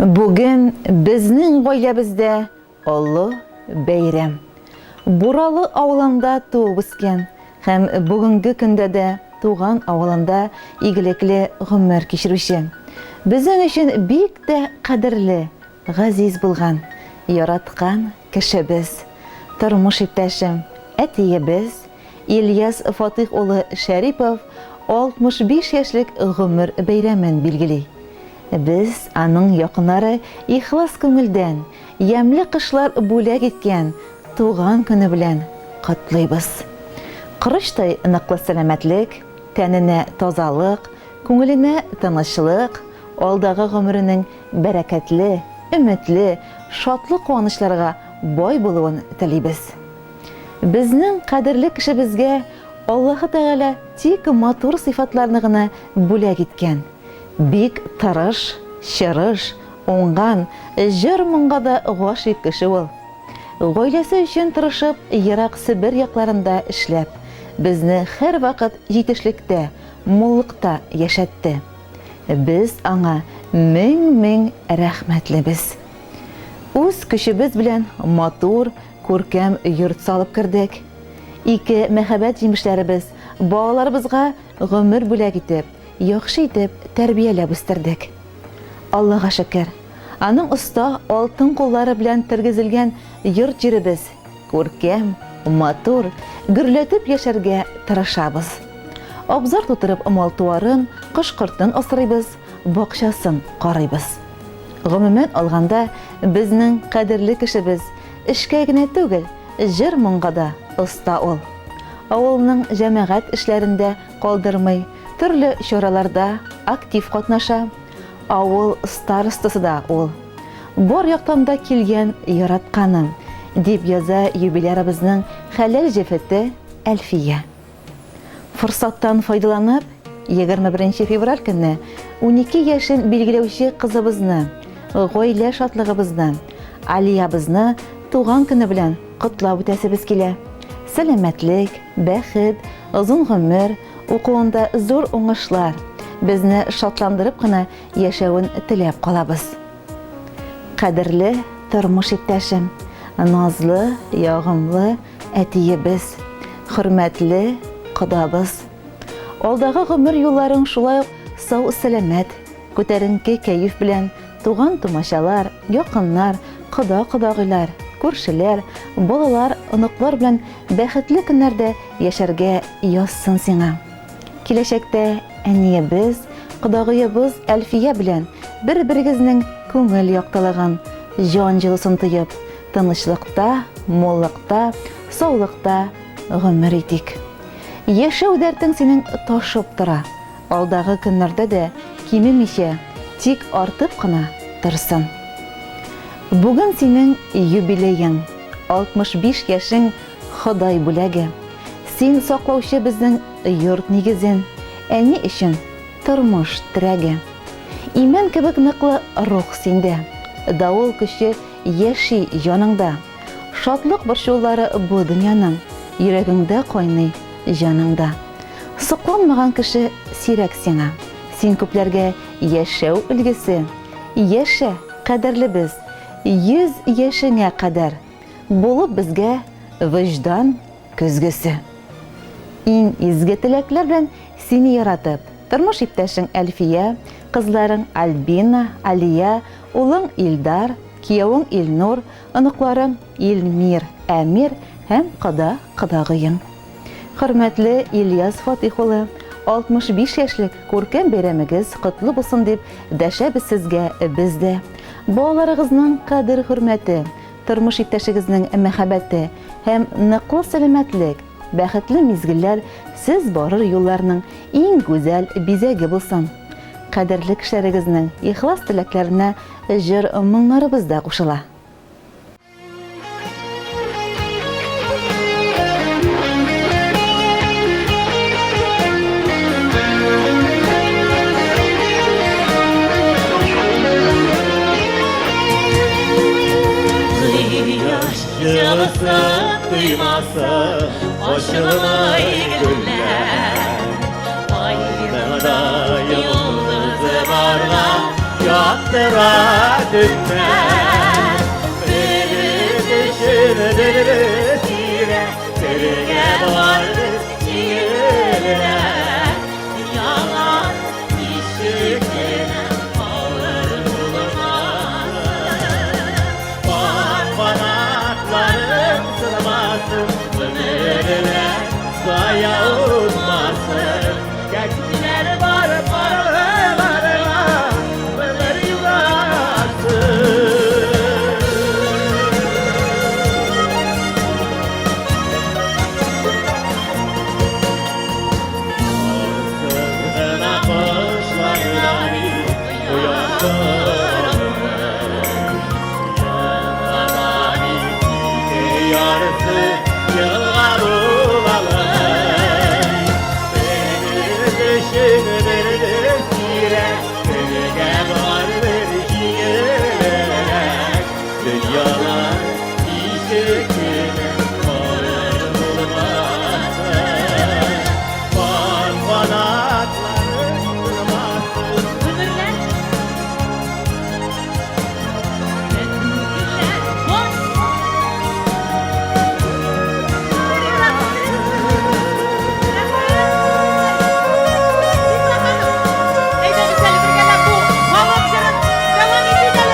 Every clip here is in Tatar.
Бүген безнең гаиләбездә олы бәйрәм. Буралы авылында туып үскән һәм бүгенге көндә дә туган авылында игелекле гомер кичерүче. Безнең өчен бик тә кадерле, газиз булган, яраткан кешебез, тормыш иптәшем, әтиебез Ильяс Фатих улы Шәрипов 65 яшьлек гомер бәйрәмен билгели. Без аның якыннары ихлас күңелдән ямьле кышлар бүләк иткән туган көне белән котлыйбыз. Кырыштай ныклы сәламәтлек, тәненә тазалык, күңеленә тынычлык, алдагы гомеренең бәрәкәтле, өметле, шатлы куанычларга бай булуын телибез. Безнең кадерле кешебезгә Аллаһы Тәгалә тик матур сыйфатларны гына бүләк иткән. Бик тырыш, чырыш, уңган, җыр-моңга да гашыйк кеше ул. Гаиләсе өчен тырышып, ерак Себер якларында эшләп, безне һәр вакыт җитешлектә, муллыкта яшәтте. Без аңа мең рәхмәтлебез. Үз көчебез белән матур, күркәм йорт салып кердек. Ике мәхәббәт җимешләребез балаларыбызга гомер бүләк итеп, яхшы итеп тәрбияләп үстердек. Аллаһка шөкер, аның оста алтын куллары белән тергезелгән йорт җиребез күркәм, матур, гөрләтеп яшәргә тырышабыз. Абзар тутырып мал-туарын, кош-кортын асрыйбыз, бакчасын карыйбыз. Гомумән алганда, безнең кадерле кешебез эшкә генә түгел, җыр-моңга да оста ул. Авылның җәмәгать эшләрендә калдырмый, төрле чараларда актив катнаша. Авыл старостасы да ул. Бар яктан да килгән яратканым, дип яза юбилярыбызның хәләл җефете Әлфия. Форсаттан файдаланып, 21 февраль көнне 12 яшен билгеләүче кызыбызны, гаилә шатлыгыбызны, Алиябызны туган көне белән котлап үтәсебез килә. Сәламәтлек, бәхет, озын гомер, укуында зур уңышлар, безне шатландырып кына яшәвен теләп калабыз. Кадерле тормыш иптәшем, назлы, ягымлы әтиебез, хөрмәтле кодабыз. Алдагы гомер юлларың шулай ук сау-сәламәт, күтәренке кәеф белән туган тумачалар, якыннар, кода-кодагыйлар, күршеләр, балалар, оныклар белән бәхетле көннәрдә яшәргә язсын сиңа. Киләчәктә әниебез, кодагыебыз Әлфия белән бер-берегезнең күңел яктылыгын, җан җылысын тоеп, тынычлыкта, муллыкта, саулыкта гомер итик. Яшәү дәртең синең ташып тора. Алдагы көннәрдә дә кимемичә, тик артып кына торсын. Бүген синең юбилеяң, 65 яшең Ходай бүләге. Син саклаучы безнең йорт нигезен, әни өчен тормыш терәге. Имән кебек ныклы рух синдә, давыл көче яши җаныңда. Шатлык борчулары бу дөньяның, йөрәгеңдә кайный җаныңда. Сокланмаган кеше сирәк сиңа. Син күпләргә яшәү үлгесе. Яшә, кадерлебез, 100 яшеңә кадәр булып безгә вөҗдан көзгесе. Иң изге теләкләр белән сине яратып, тормыш иптәшең Әлфия, кызларың Альбина, Алия, улың Илдар, киявең Илнур, оныкларың Илмир, Әмир һәм кодагыең. Хөрмәтле Ильяс Фатих улы, 65 яшьлек күркәм бәйрәмегез котлы булсын дип дәшәбез сезгә бездә. Балаларыгызның кадер хөрмәте, тормыш иптәшегезнең мәхәббәте һәм ныклы сәламәтлек, бәхетле мизгелләр сез барыр юлларның иң гүзәл бизәге булсын. Кадерле кешеләрегезнең ихлас теләкләренә җыр-моңнарыбыз да кушыла. Yılısı duyması hoşuma güller. Aydın'da yıldızı var da yaktı sıra dünden Beni düşündürür sire Sirge vardır şiirler Yalan işitine ağır bulmaz Fanatlarım sığmasın Ömürler zaya olmasın Gençler var paralarına ömür yuvasın Sırtına kuşlarını uyandırır Yanlarani yarısı yıllar olalım Beni düşündürür sire Sirge vardır şiirler Dünyalar işitine ağır bulmasın Fanatları sığmasın Ömürler ve günler boş Haydi güzel bir gelen bu Babamcının devam edelim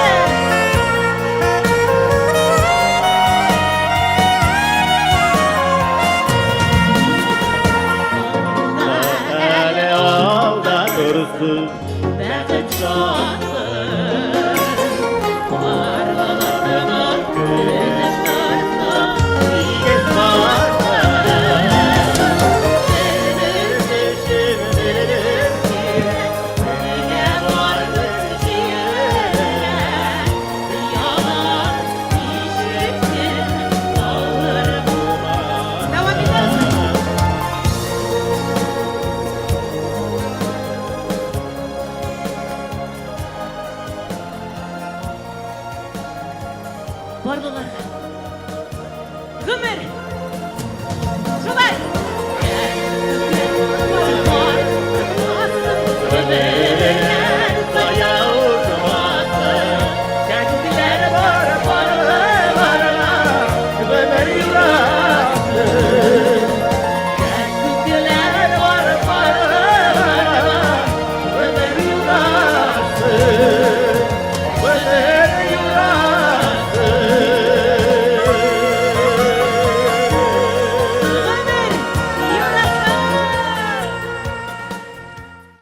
Hele alda dursun